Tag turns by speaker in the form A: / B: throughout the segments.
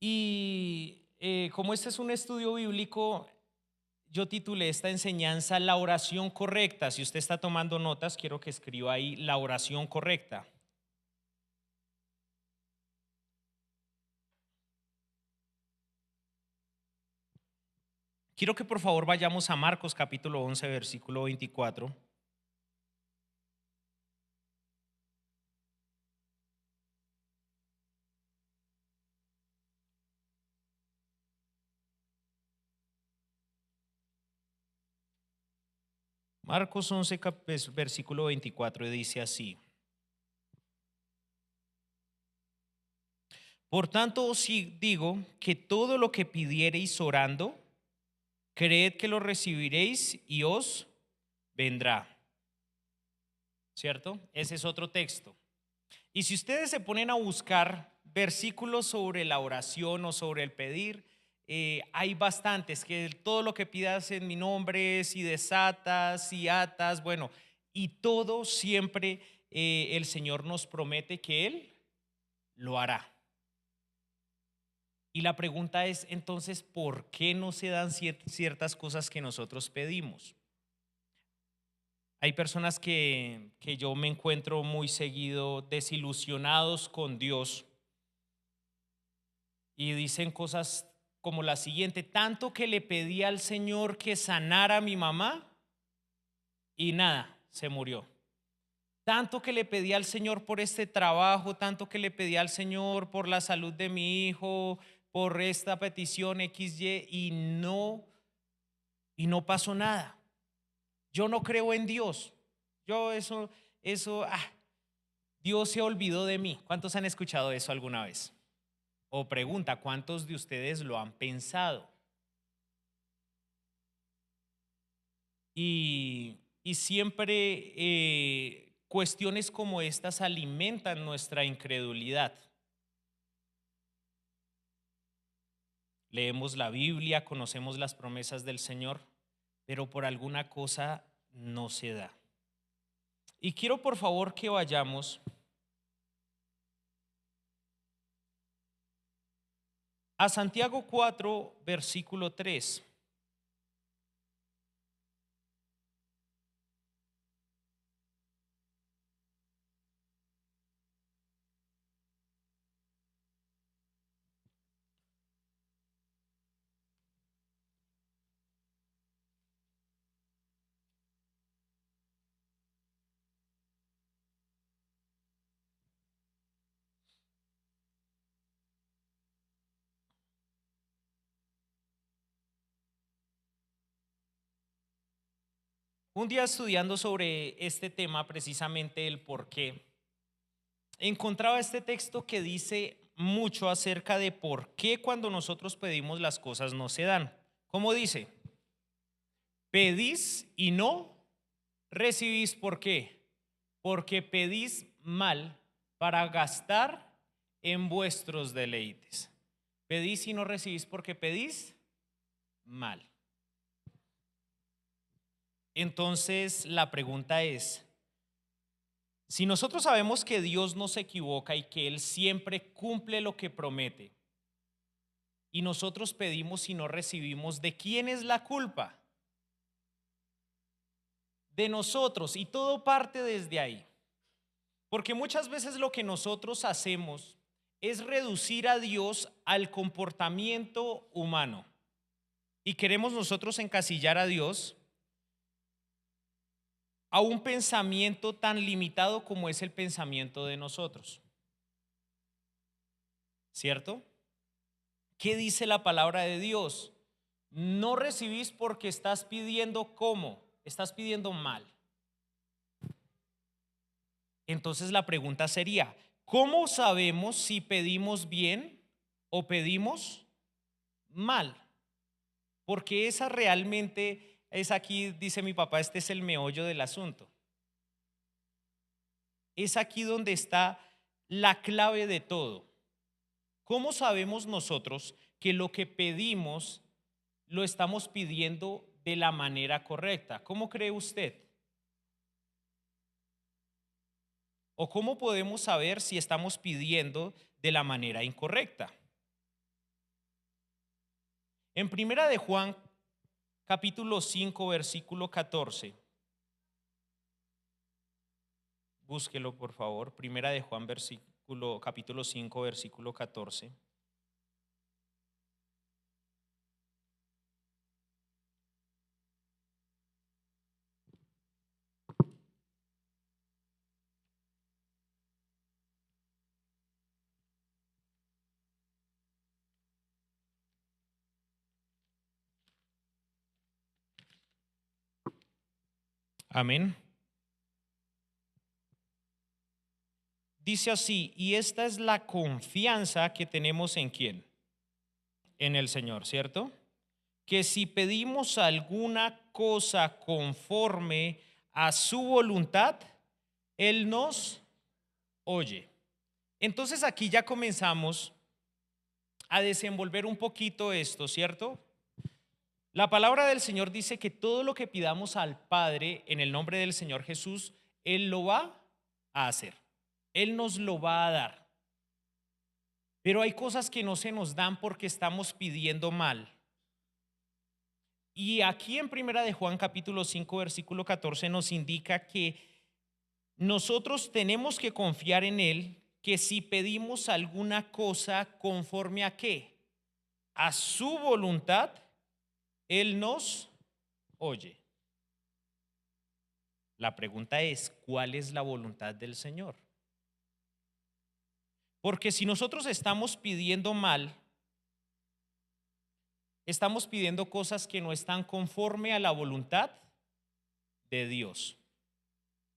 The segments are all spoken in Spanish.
A: Y como este es un estudio bíblico, yo titulé esta enseñanza La oración correcta. Si usted está tomando notas, quiero que escriba ahí la oración correcta. Quiero que por favor vayamos a Marcos capítulo 11, versículo 24. Marcos 11, versículo 24 y dice así. Por tanto os digo que todo lo que pidiereis orando, creed que lo recibiréis y os vendrá. ¿Cierto? Ese es otro texto. Y si ustedes se ponen a buscar versículos sobre la oración o sobre el pedir, hay bastantes, que todo lo que pidas en mi nombre, si desatas, si atas, bueno, y todo siempre el Señor nos promete que Él lo hará. Y la pregunta es entonces, ¿por qué no se dan ciertas cosas que nosotros pedimos? Hay personas que yo me encuentro muy seguido desilusionados con Dios y dicen cosas como la siguiente: tanto que le pedí al Señor que sanara a mi mamá y nada, se murió. Tanto que le pedí al Señor por este trabajo, tanto que le pedí al Señor por la salud de mi hijo, por esta petición XY y no pasó nada. Yo no creo en Dios. Yo eso, Dios se olvidó de mí. ¿Cuántos han escuchado eso alguna vez? O pregunta, ¿cuántos de ustedes lo han pensado? Y siempre cuestiones como estas alimentan nuestra incredulidad. Leemos la Biblia, conocemos las promesas del Señor, pero por alguna cosa no se da. Y quiero por favor que vayamos a Santiago 4, versículo 3. Un día estudiando sobre este tema, precisamente el por qué, encontraba este texto que dice mucho acerca de por qué cuando nosotros pedimos las cosas no se dan. ¿Cómo dice? Pedís y no recibís. ¿Por qué? Porque pedís mal para gastar en vuestros deleites. Pedís y no recibís porque pedís mal. Entonces la pregunta es, si nosotros sabemos que Dios no se equivoca y que Él siempre cumple lo que promete, y nosotros pedimos y no recibimos, ¿de quién es la culpa? De nosotros, y todo parte desde ahí. Porque muchas veces lo que nosotros hacemos es reducir a Dios al comportamiento humano. Y queremos nosotros encasillar a Dios a un pensamiento tan limitado como es el pensamiento de nosotros. ¿Cierto? ¿Qué dice la palabra de Dios? No recibís porque estás pidiendo ¿cómo? Estás pidiendo mal. Entonces la pregunta sería, ¿cómo sabemos si pedimos bien o pedimos mal? Porque esa realmente es aquí, dice mi papá, este es el meollo del asunto. Es aquí donde está la clave de todo. ¿Cómo sabemos nosotros que lo que pedimos lo estamos pidiendo de la manera correcta? ¿Cómo cree usted? ¿O cómo podemos saber si estamos pidiendo de la manera incorrecta? En Primera de Juan, capítulo 5, versículo 14. Búsquelo, por favor. Primera de Juan, capítulo 5, versículo 14. Amén. Dice así, y esta es la confianza que tenemos en quién, en el Señor, ¿cierto? Que si pedimos alguna cosa conforme a su voluntad, Él nos oye. Entonces aquí ya comenzamos a desenvolver un poquito esto, ¿cierto? La palabra del Señor dice que todo lo que pidamos al Padre en el nombre del Señor Jesús, Él lo va a hacer. Él nos lo va a dar. Pero hay cosas que no se nos dan porque estamos pidiendo mal. Y aquí en Primera de Juan capítulo 5 versículo 14 nos indica que nosotros tenemos que confiar en Él, que si pedimos alguna cosa conforme a qué, a su voluntad, Él nos oye. La pregunta es, ¿cuál es la voluntad del Señor? Porque si nosotros estamos pidiendo mal, estamos pidiendo cosas que no están conforme a la voluntad de Dios.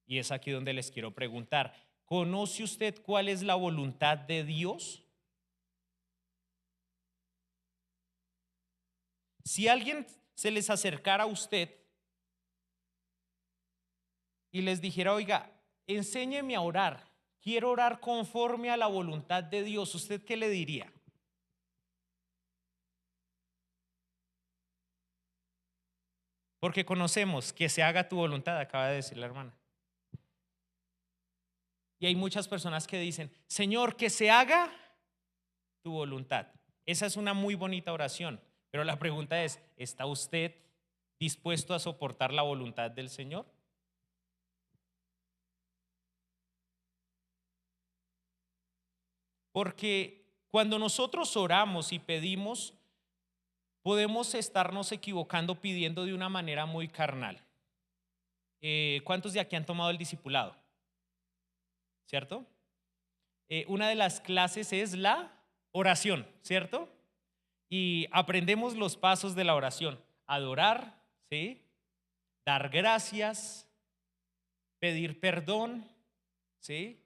A: Y es aquí donde les quiero preguntar, ¿conoce usted cuál es la voluntad de Dios? Si alguien se les acercara a usted y les dijera, oiga, enséñeme a orar, quiero orar conforme a la voluntad de Dios, ¿usted qué le diría? Porque conocemos que se haga tu voluntad, acaba de decir la hermana. Y hay muchas personas que dicen, Señor, que se haga tu voluntad. Esa es una muy bonita oración, pero la pregunta es, ¿está usted dispuesto a soportar la voluntad del Señor? Porque cuando nosotros oramos y pedimos, podemos estarnos equivocando pidiendo de una manera muy carnal. ¿Cuántos de aquí han tomado el discipulado? ¿Cierto? Una de las clases es la oración, ¿cierto? Y aprendemos los pasos de la oración. Adorar, ¿sí? Dar gracias, pedir perdón, ¿sí?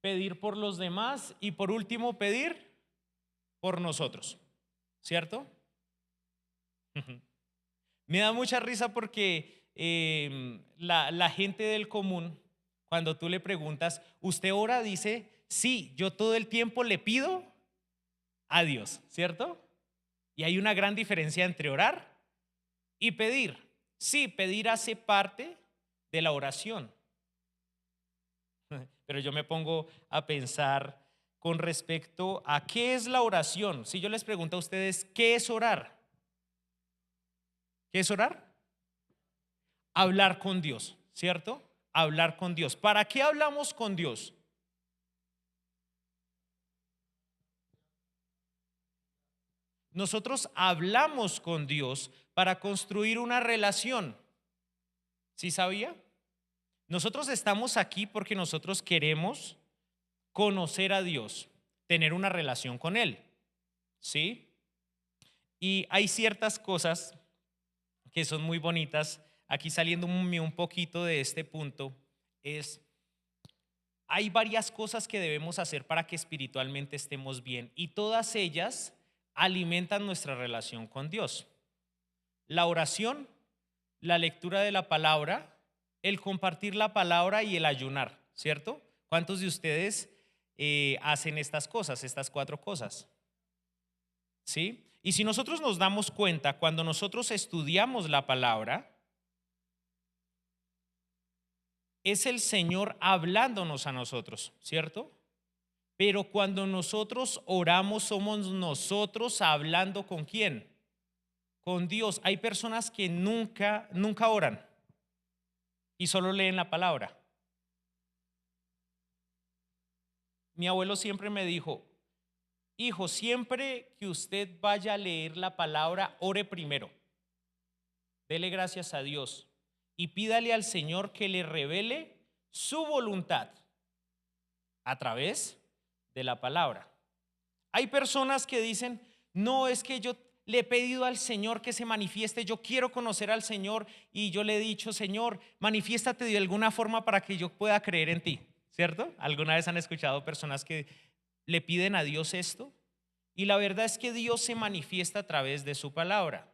A: Pedir por los demás y por último pedir por nosotros, ¿cierto? Me da mucha risa porque la gente del común, cuando tú le preguntas, ¿usted ora? Dice, sí, yo todo el tiempo le pido a Dios, ¿cierto? Y hay una gran diferencia entre orar y pedir. Sí, pedir hace parte de la oración. Pero yo me pongo a pensar con respecto a qué es la oración. Si yo les pregunto a ustedes, ¿qué es orar? ¿Qué es orar? Hablar con Dios, ¿cierto? Hablar con Dios. ¿Para qué hablamos con Dios? Nosotros hablamos con Dios para construir una relación. ¿Sí sabía? Nosotros estamos aquí porque nosotros queremos conocer a Dios, tener una relación con Él. ¿Sí? Y hay ciertas cosas que son muy bonitas. Aquí saliendo un poquito de este punto, hay varias cosas que debemos hacer para que espiritualmente estemos bien y todas ellas alimentan nuestra relación con Dios. La oración, la lectura de la palabra, el compartir la palabra y el ayunar, ¿cierto? ¿Cuántos de ustedes hacen estas cosas, estas cuatro cosas? ¿Sí? Y si nosotros nos damos cuenta, cuando nosotros estudiamos la palabra, es el Señor hablándonos a nosotros, ¿cierto? Pero cuando nosotros oramos, somos nosotros hablando ¿con quién? Con Dios. Hay personas que nunca oran y solo leen la palabra. Mi abuelo siempre me dijo, hijo, siempre que usted vaya a leer la palabra, ore primero. Dele gracias a Dios y pídale al Señor que le revele su voluntad a través de la palabra. Hay personas que dicen, no, es que yo le he pedido al Señor que se manifieste, yo quiero conocer al Señor y yo le he dicho, Señor, manifiéstate de alguna forma para que yo pueda creer en ti, ¿cierto? ¿Alguna vez han escuchado personas que le piden a Dios esto? Y la verdad es que Dios se manifiesta a través de su palabra.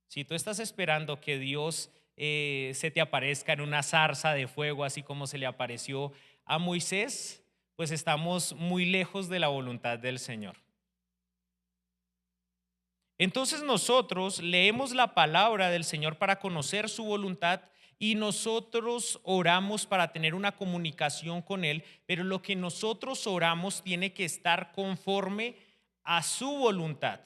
A: Si tú estás esperando que Dios se te aparezca en una zarza de fuego, así como se le apareció a Moisés, pues estamos muy lejos de la voluntad del Señor. Entonces nosotros leemos la palabra del Señor para conocer su voluntad y nosotros oramos para tener una comunicación con Él, pero lo que nosotros oramos tiene que estar conforme a su voluntad.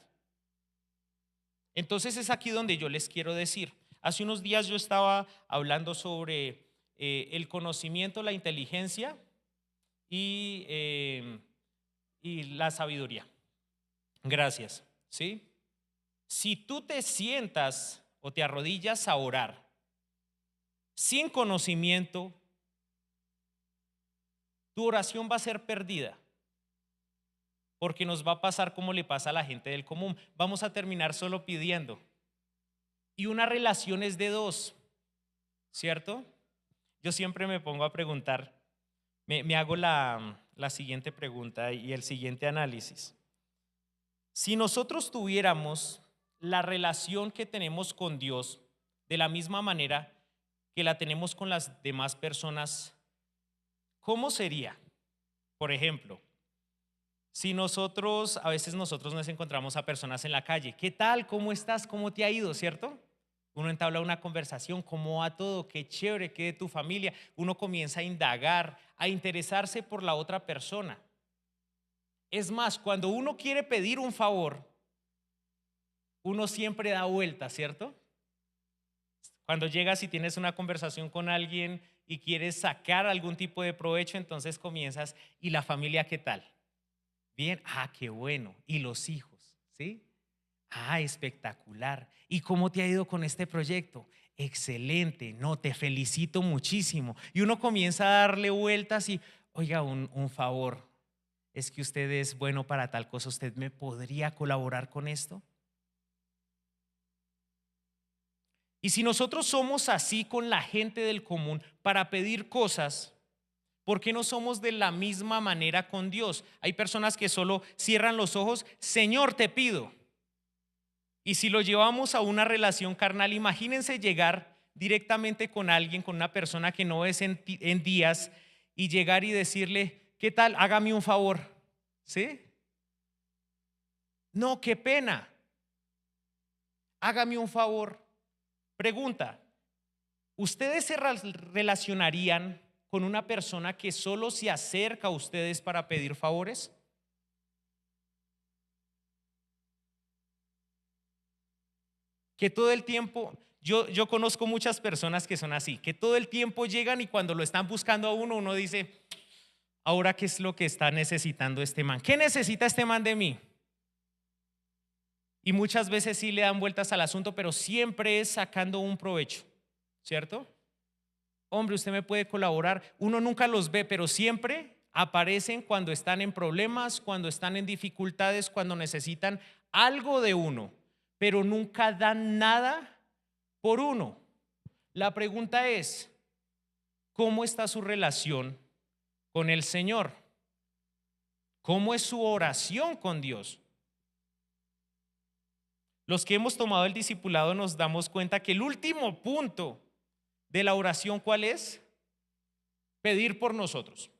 A: Entonces es aquí donde yo les quiero decir. Hace unos días yo estaba hablando sobre el conocimiento, la inteligencia y la sabiduría. Gracias. ¿Sí? Si tú te sientas o te arrodillas a orar sin conocimiento, tu oración va a ser perdida. Porque nos va a pasar como le pasa a la gente del común. Vamos a terminar solo pidiendo. Y una relación es de dos, ¿cierto? Yo siempre me pongo a preguntar, me hago la siguiente pregunta y el siguiente análisis. Si nosotros tuviéramos la relación que tenemos con Dios de la misma manera que la tenemos con las demás personas, ¿cómo sería? Por ejemplo, si a veces nosotros nos encontramos a personas en la calle, ¿qué tal? ¿Cómo estás? ¿Cómo te ha ido? ¿Cierto? Uno entabla una conversación, ¿cómo va todo? Qué chévere, qué de tu familia. Uno comienza a indagar, a interesarse por la otra persona. Es más, cuando uno quiere pedir un favor, uno siempre da vuelta, ¿cierto? Cuando llegas y tienes una conversación con alguien y quieres sacar algún tipo de provecho, entonces comienzas, ¿y la familia qué tal? Bien, qué bueno. ¿Y los hijos? ¿Sí? Espectacular. ¿Y cómo te ha ido con este proyecto? Excelente, no, te felicito muchísimo. Y uno comienza a darle vueltas y, oiga, un favor, es que usted es bueno para tal cosa, ¿usted me podría colaborar con esto? Y si nosotros somos así con la gente del común para pedir cosas, ¿por qué no somos de la misma manera con Dios? Hay personas que solo cierran los ojos, Señor, te pido. Y si lo llevamos a una relación carnal, imagínense llegar directamente con alguien, con una persona que no es en días, y llegar y decirle, ¿qué tal? Hágame un favor. ¿Sí? No, qué pena. Hágame un favor. Pregunta, ¿ustedes se relacionarían con una persona que solo se acerca a ustedes para pedir favores? Que todo el tiempo, yo conozco muchas personas que son así, que todo el tiempo llegan y cuando lo están buscando a uno, uno dice, ahora qué es lo que está necesitando este man, ¿qué necesita este man de mí? Y muchas veces sí le dan vueltas al asunto, pero siempre es sacando un provecho, ¿cierto? Hombre, usted me puede colaborar. Uno nunca los ve, pero siempre aparecen cuando están en problemas, cuando están en dificultades, cuando necesitan algo de uno, pero nunca dan nada por uno. La pregunta es, ¿cómo está su relación con el Señor? ¿Cómo es su oración con Dios? Los que hemos tomado el discipulado nos damos cuenta que el último punto de la oración, ¿cuál es? Pedir por nosotros.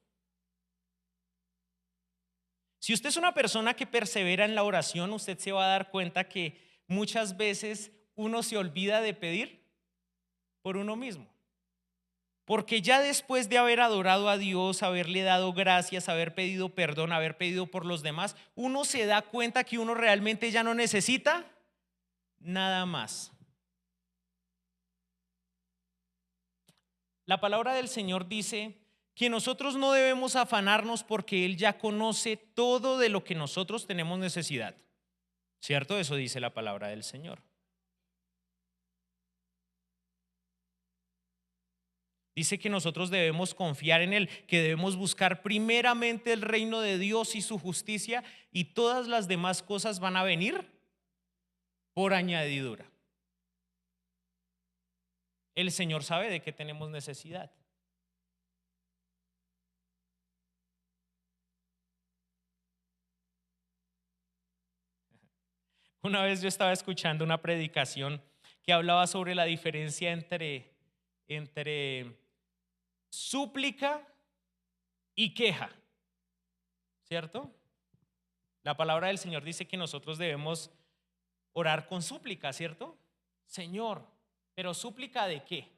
A: Si usted es una persona que persevera en la oración, usted se va a dar cuenta que muchas veces uno se olvida de pedir por uno mismo. Porque ya después de haber adorado a Dios, haberle dado gracias, haber pedido perdón, haber pedido por los demás, uno se da cuenta que uno realmente ya no necesita nada más. La palabra del Señor dice que nosotros no debemos afanarnos porque Él ya conoce todo de lo que nosotros tenemos necesidad. ¿Cierto? Eso dice la palabra del Señor. Dice que nosotros debemos confiar en Él, que debemos buscar primeramente el reino de Dios y su justicia, y todas las demás cosas van a venir por añadidura. El Señor sabe de qué tenemos necesidad. Una vez yo estaba escuchando una predicación que hablaba sobre la diferencia entre súplica y queja, ¿cierto? La palabra del Señor dice que nosotros debemos orar con súplica, ¿cierto? Señor, pero súplica ¿de qué?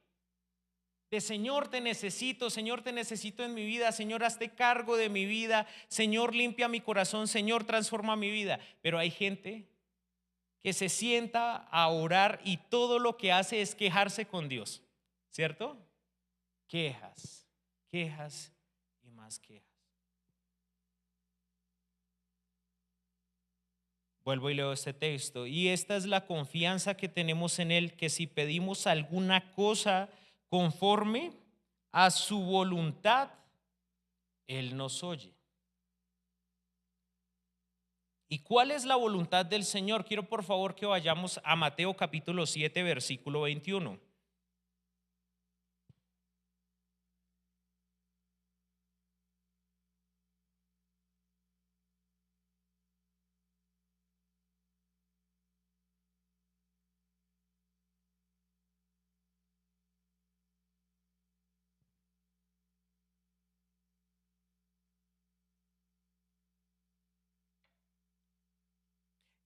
A: De Señor te necesito en mi vida, Señor hazte cargo de mi vida, Señor limpia mi corazón, Señor transforma mi vida. Pero hay gente que se sienta a orar y todo lo que hace es quejarse con Dios, ¿cierto? Quejas, quejas y más quejas. Vuelvo y leo este texto. Y esta es la confianza que tenemos en Él, que si pedimos alguna cosa conforme a su voluntad, Él nos oye. ¿Y cuál es la voluntad del Señor? Quiero por favor que vayamos a Mateo capítulo 7, versículo 21.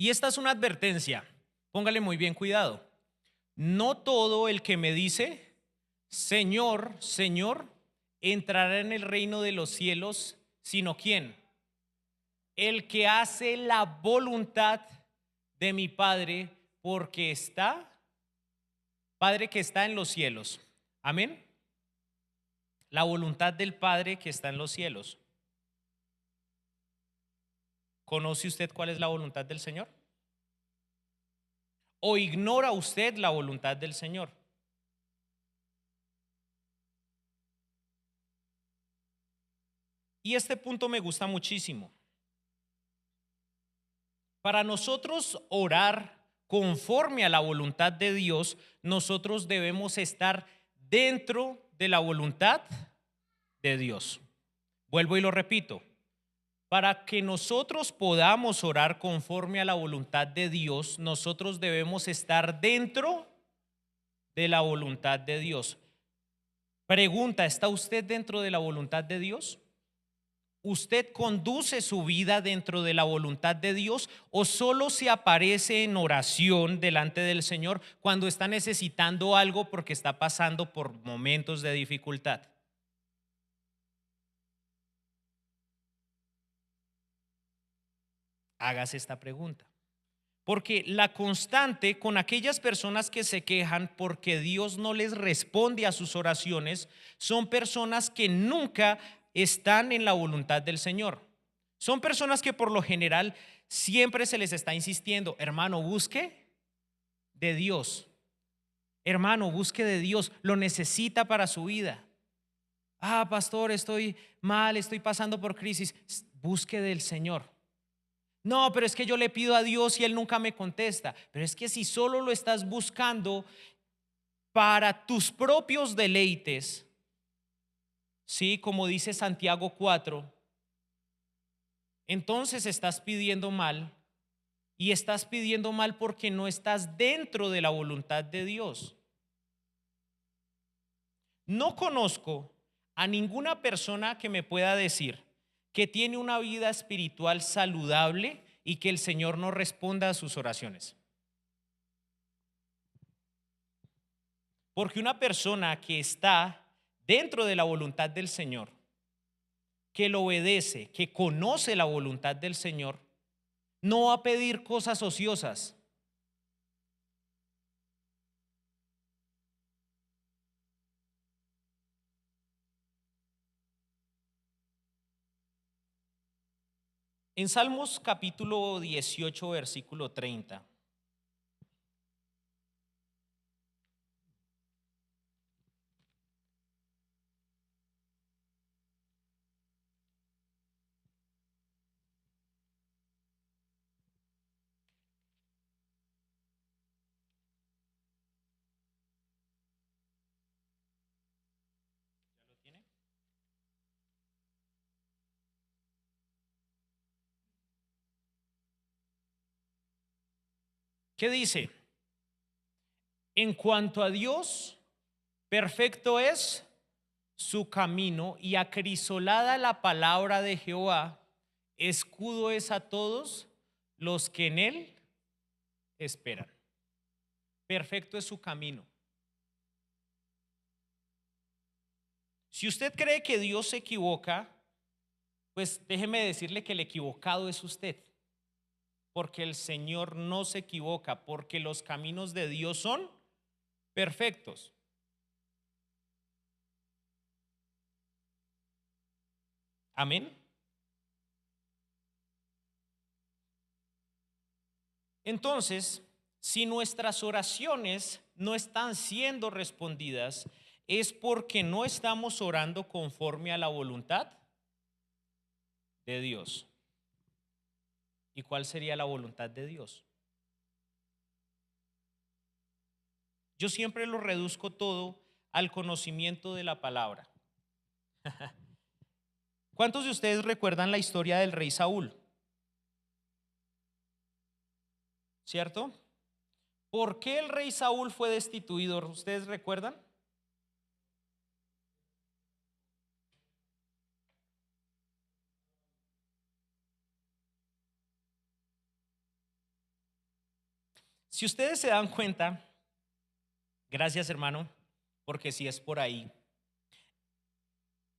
A: Y esta es una advertencia, póngale muy bien cuidado. No todo el que me dice, Señor, Señor, entrará en el reino de los cielos, sino ¿quién? El que hace la voluntad de mi Padre, porque está, Padre que está en los cielos. Amén. La voluntad del Padre que está en los cielos. ¿Conoce usted cuál es la voluntad del Señor? ¿O ignora usted la voluntad del Señor? Y este punto me gusta muchísimo. Para nosotros orar conforme a la voluntad de Dios, nosotros debemos estar dentro de la voluntad de Dios. Vuelvo y lo repito. Para que nosotros podamos orar conforme a la voluntad de Dios, nosotros debemos estar dentro de la voluntad de Dios. Pregunta, ¿está usted dentro de la voluntad de Dios? ¿Usted conduce su vida dentro de la voluntad de Dios o solo se aparece en oración delante del Señor cuando está necesitando algo porque está pasando por momentos de dificultad? Hágase esta pregunta. Porque la constante con aquellas personas que se quejan porque Dios no les responde a sus oraciones son personas que nunca están en la voluntad del Señor. Son personas que por lo general siempre se les está insistiendo, hermano, busque de Dios. Hermano, busque de Dios, lo necesita para su vida. Ah, pastor, estoy mal, estoy pasando por crisis. Busque del Señor. No, pero es que yo le pido a Dios y Él nunca me contesta. Pero es que si solo lo estás buscando para tus propios deleites, sí, como dice Santiago 4, entonces estás pidiendo mal y estás pidiendo mal porque no estás dentro de la voluntad de Dios. No conozco a ninguna persona que me pueda decir que tiene una vida espiritual saludable y que el Señor no responda a sus oraciones. Porque una persona que está dentro de la voluntad del Señor, que lo obedece, que conoce la voluntad del Señor, no va a pedir cosas ociosas. En Salmos capítulo 18, versículo 30. ¿Qué dice? En cuanto a Dios, perfecto es su camino y acrisolada la palabra de Jehová, escudo es a todos los que en él esperan. Perfecto es su camino. Si usted cree que Dios se equivoca, pues déjeme decirle que el equivocado es usted, porque el Señor no se equivoca, porque los caminos de Dios son perfectos. Amén. Entonces, si nuestras oraciones no están siendo respondidas, es porque no estamos orando conforme a la voluntad de Dios. ¿Y cuál sería la voluntad de Dios? Yo siempre lo reduzco todo al conocimiento de la palabra. ¿Cuántos de ustedes recuerdan la historia del rey Saúl? ¿Cierto? ¿Por qué el rey Saúl fue destituido? ¿Ustedes recuerdan? Si ustedes se dan cuenta, gracias hermano, porque si es por ahí.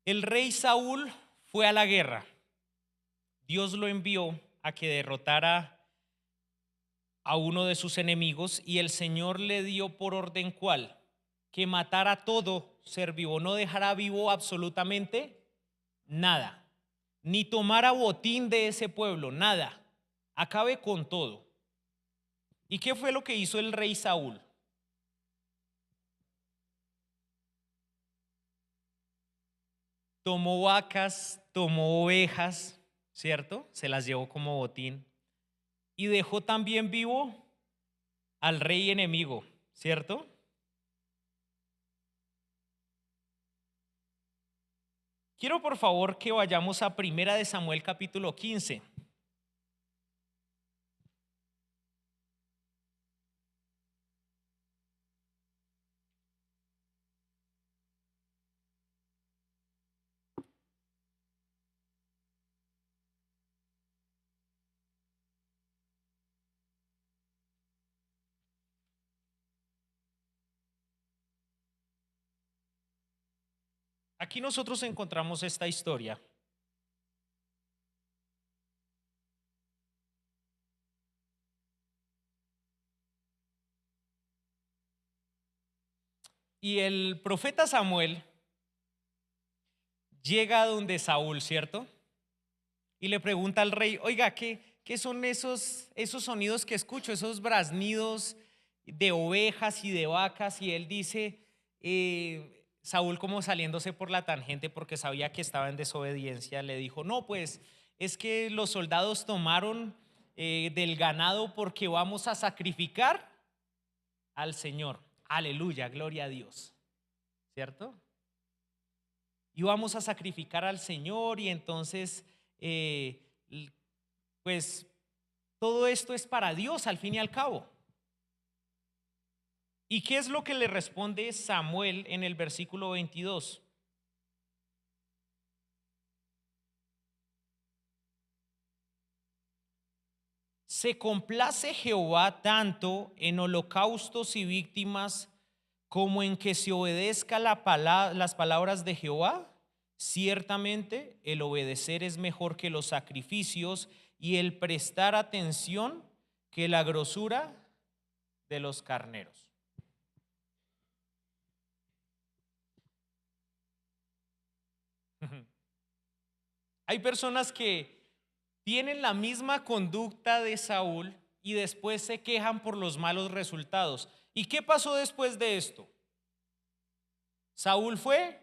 A: El rey Saúl fue a la guerra. Dios lo envió a que derrotara a uno de sus enemigos y el Señor le dio por orden ¿cuál? Que matara todo ser vivo, no dejara vivo absolutamente nada, ni tomara botín de ese pueblo, nada, acabe con todo. ¿Y qué fue lo que hizo el rey Saúl? Tomó vacas, tomó ovejas, ¿cierto? Se las llevó como botín y dejó también vivo al rey enemigo, ¿cierto? Quiero por favor que vayamos a Primera de Samuel capítulo 15. Aquí nosotros encontramos esta historia. Y el profeta Samuel llega a donde Saúl, ¿cierto? Y le pregunta al rey, oiga, ¿qué son esos sonidos que escucho, esos braznidos de ovejas y de vacas? Y él dice, Saúl como saliéndose por la tangente porque sabía que estaba en desobediencia, le dijo, no, pues es que los soldados tomaron del ganado porque vamos a sacrificar al Señor. Aleluya, gloria a Dios, ¿cierto? Y vamos a sacrificar al Señor y entonces, pues todo esto es para Dios al fin y al cabo. ¿Y qué es lo que le responde Samuel en el versículo 22? Se complace Jehová tanto en holocaustos y víctimas como en que se obedezca las palabras de Jehová, ciertamente el obedecer es mejor que los sacrificios y el prestar atención que la grosura de los carneros. Hay personas que tienen la misma conducta de Saúl y después se quejan por los malos resultados. ¿Y qué pasó después de esto? Saúl fue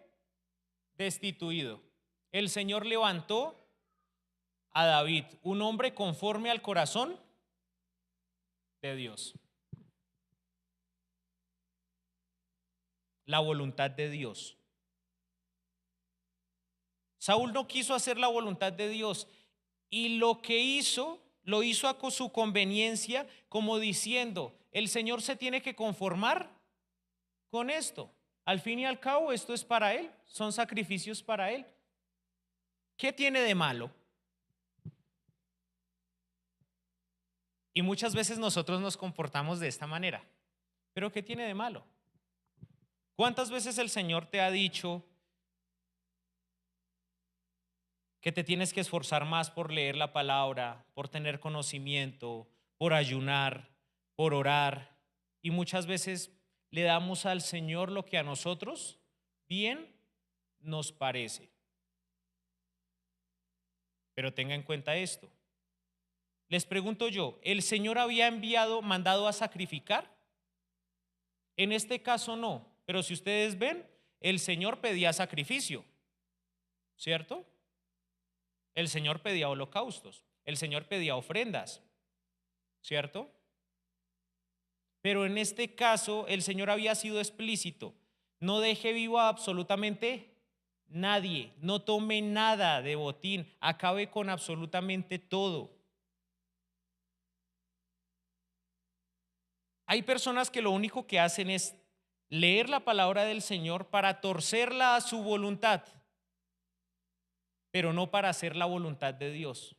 A: destituido. El Señor levantó a David, un hombre conforme al corazón de Dios. La voluntad de Dios. Saúl no quiso hacer la voluntad de Dios y lo que hizo, lo hizo a su conveniencia, como diciendo, el Señor se tiene que conformar con esto. Al fin y al cabo, esto es para Él, son sacrificios para Él. ¿Qué tiene de malo? Y muchas veces nosotros nos comportamos de esta manera. ¿Pero qué tiene de malo? ¿Cuántas veces el Señor te ha dicho que te tienes que esforzar más por leer la palabra, por tener conocimiento, por ayunar, por orar? Y muchas veces le damos al Señor lo que a nosotros bien nos parece. Pero tenga en cuenta esto. Les pregunto yo, ¿el Señor había mandado a sacrificar? En este caso no, pero si ustedes ven, el Señor pedía sacrificio, ¿cierto? El Señor pedía holocaustos, el Señor pedía ofrendas, ¿cierto? Pero en este caso el Señor había sido explícito: no deje vivo a absolutamente nadie, no tome nada de botín, acabe con absolutamente todo. Hay personas que lo único que hacen es leer la palabra del Señor para torcerla a su voluntad, pero no para hacer la voluntad de Dios.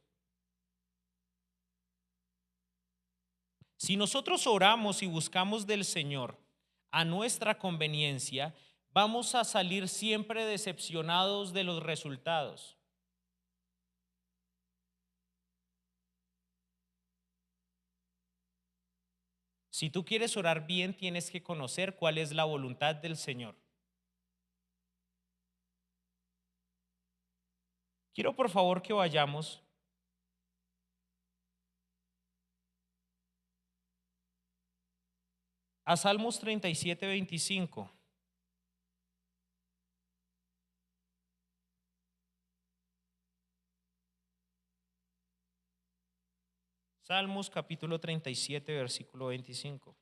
A: Si nosotros oramos y buscamos del Señor a nuestra conveniencia, vamos a salir siempre decepcionados de los resultados. Si tú quieres orar bien, tienes que conocer cuál es la voluntad del Señor. Quiero por favor que vayamos a Salmos 37, 25. Salmos capítulo 37, versículo 25.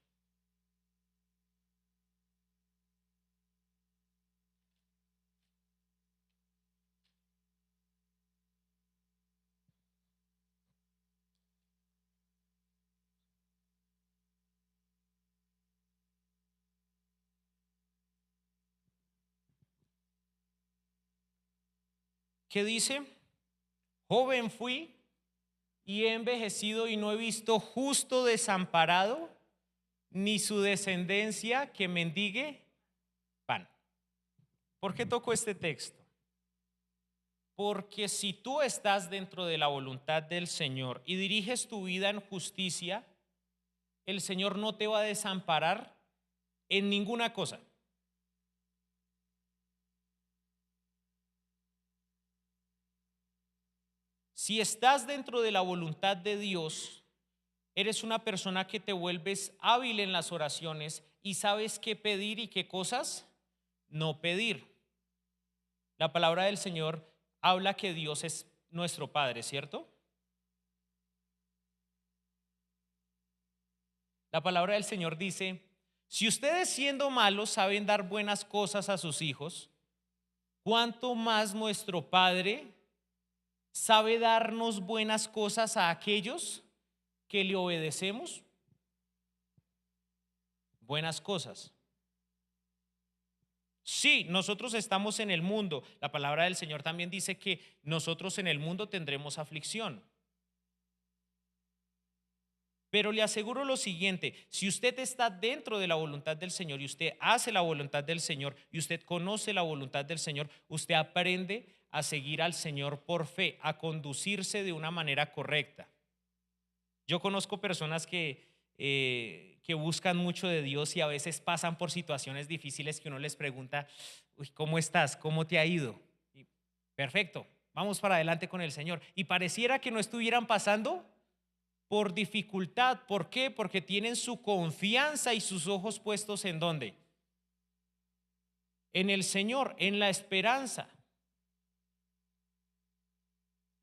A: ¿Qué dice? Joven fui y he envejecido y no he visto justo desamparado, ni su descendencia que mendigue pan. ¿Por qué toco este texto? Porque si tú estás dentro de la voluntad del Señor y diriges tu vida en justicia, el Señor no te va a desamparar en ninguna cosa. Si estás dentro de la voluntad de Dios, eres una persona que te vuelves hábil en las oraciones y sabes qué pedir y qué cosas no pedir. La palabra del Señor habla que Dios es nuestro Padre, ¿cierto? La palabra del Señor dice: si ustedes siendo malos saben dar buenas cosas a sus hijos, ¿cuánto más nuestro Padre sabe darnos buenas cosas a aquellos que le obedecemos? Buenas cosas. Sí, nosotros estamos en el mundo. La palabra del Señor también dice que nosotros en el mundo tendremos aflicción. Pero le aseguro lo siguiente, si usted está dentro de la voluntad del Señor y usted hace la voluntad del Señor y usted conoce la voluntad del Señor, usted aprende a seguir al Señor por fe, a conducirse de una manera correcta. Yo conozco personas que buscan mucho de Dios y a veces pasan por situaciones difíciles que uno les pregunta, "Uy, ¿cómo estás? ¿Cómo te ha ido?" Y, perfecto, vamos para adelante con el Señor. Y pareciera que no estuvieran pasando por dificultad. ¿Por qué? Porque tienen su confianza y sus ojos puestos ¿en dónde? En el Señor, en la esperanza.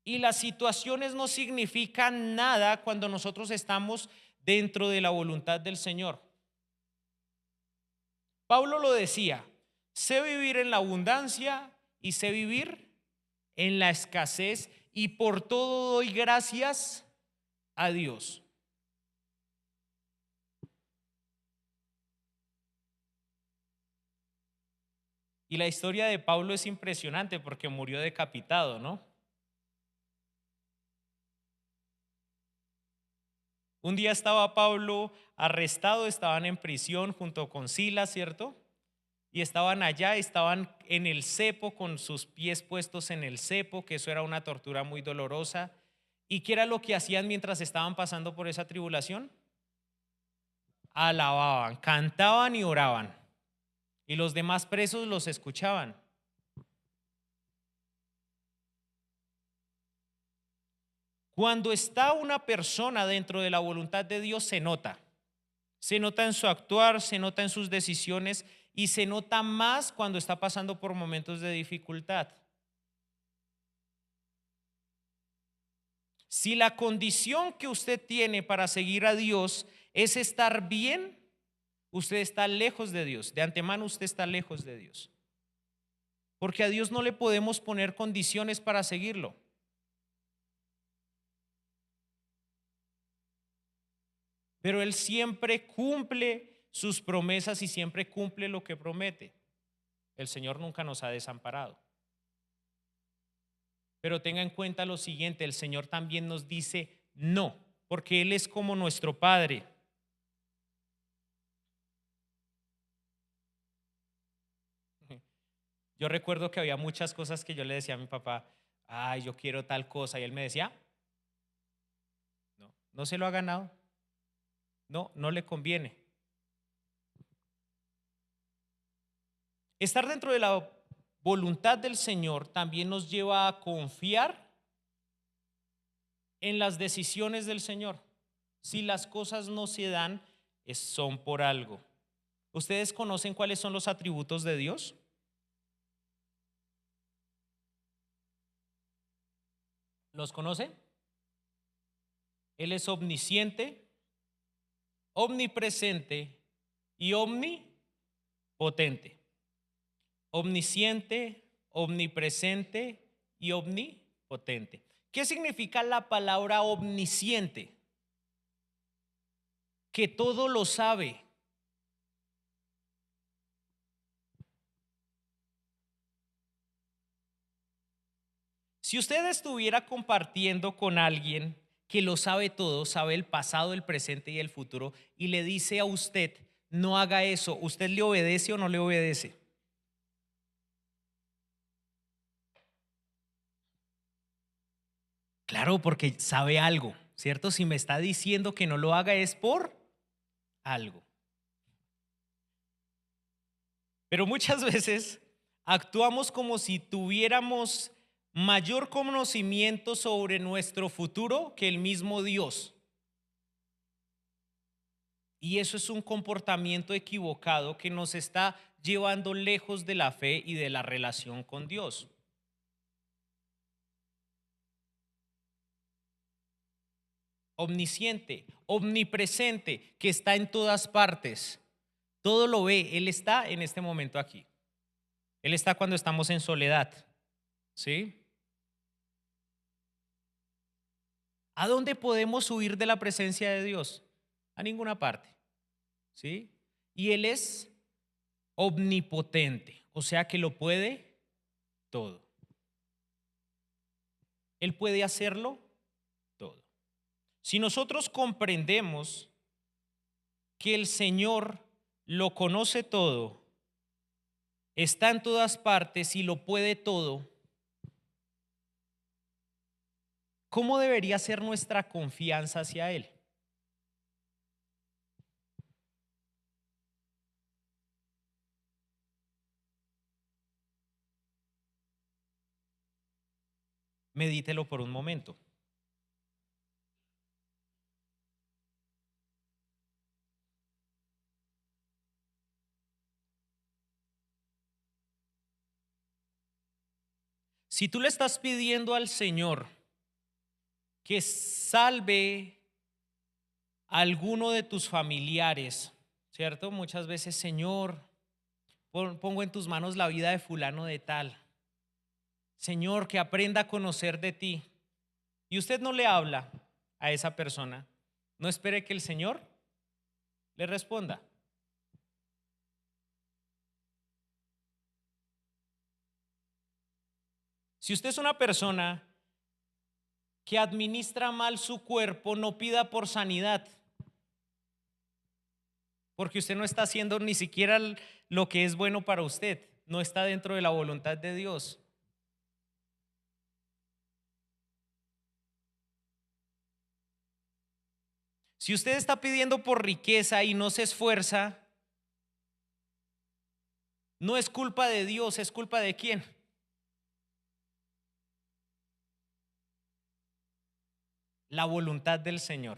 A: Y las situaciones no significan nada cuando nosotros estamos dentro de la voluntad del Señor. Pablo lo decía, sé vivir en la abundancia y sé vivir en la escasez y por todo doy gracias a Dios. Y la historia de Pablo es impresionante porque murió decapitado, ¿no? Un día estaba Pablo arrestado, estaban en prisión junto con Silas, ¿cierto? Y estaban allá, estaban en el cepo con sus pies puestos en el cepo, que eso era una tortura muy dolorosa. ¿Y qué era lo que hacían mientras estaban pasando por esa tribulación? Alababan, cantaban y oraban. Y los demás presos los escuchaban. Cuando está una persona dentro de la voluntad de Dios, se nota. Se nota en su actuar, se nota en sus decisiones y se nota más cuando está pasando por momentos de dificultad. Si la condición que usted tiene para seguir a Dios es estar bien, usted está lejos de Dios. De antemano usted está lejos de Dios. Porque a Dios no le podemos poner condiciones para seguirlo. Pero Él siempre cumple sus promesas y siempre cumple lo que promete. El Señor nunca nos ha desamparado. Pero tenga en cuenta lo siguiente, el Señor también nos dice no, porque Él es como nuestro Padre. Yo recuerdo que había muchas cosas que yo le decía a mi papá, ay, yo quiero tal cosa, y él me decía, no, no se lo ha ganado, no, no le conviene. Estar dentro de la voluntad del Señor también nos lleva a confiar en las decisiones del Señor. Si las cosas no se dan, son por algo. ¿Ustedes conocen cuáles son los atributos de Dios? ¿Los conocen? Él es omnisciente, omnipresente y omnipotente. Omnisciente, omnipresente y omnipotente. ¿Qué significa la palabra omnisciente? Que todo lo sabe. Si usted estuviera compartiendo con alguien que lo sabe todo, sabe el pasado, el presente y el futuro, y le dice a usted, no haga eso, ¿usted le obedece o no le obedece? Claro, porque sabe algo, ¿cierto? Si me está diciendo que no lo haga es por algo. Pero muchas veces actuamos como si tuviéramos mayor conocimiento sobre nuestro futuro que el mismo Dios. Y eso es un comportamiento equivocado que nos está llevando lejos de la fe y de la relación con Dios. Omnisciente, omnipresente, que está en todas partes. Todo lo ve. Él está en este momento aquí. Él está cuando estamos en soledad. ¿Sí? ¿A dónde podemos huir de la presencia de Dios? A ninguna parte. ¿Sí? Y Él es omnipotente, o sea que lo puede todo. Él puede hacerlo todo. Si nosotros comprendemos que el Señor lo conoce todo, está en todas partes y lo puede todo, ¿cómo debería ser nuestra confianza hacia Él? Medítelo por un momento. Si tú le estás pidiendo al Señor que salve a alguno de tus familiares, ¿cierto? Muchas veces, Señor, pongo en tus manos la vida de fulano de tal. Señor, que aprenda a conocer de ti. Y usted no le habla a esa persona, no espere que el Señor le responda. Si usted es una persona que administra mal su cuerpo, no pida por sanidad, porque usted no está haciendo ni siquiera lo que es bueno para usted, no está dentro de la voluntad de Dios. Si usted está pidiendo por riqueza y no se esfuerza, no es culpa de Dios, es culpa de quién. La voluntad del Señor.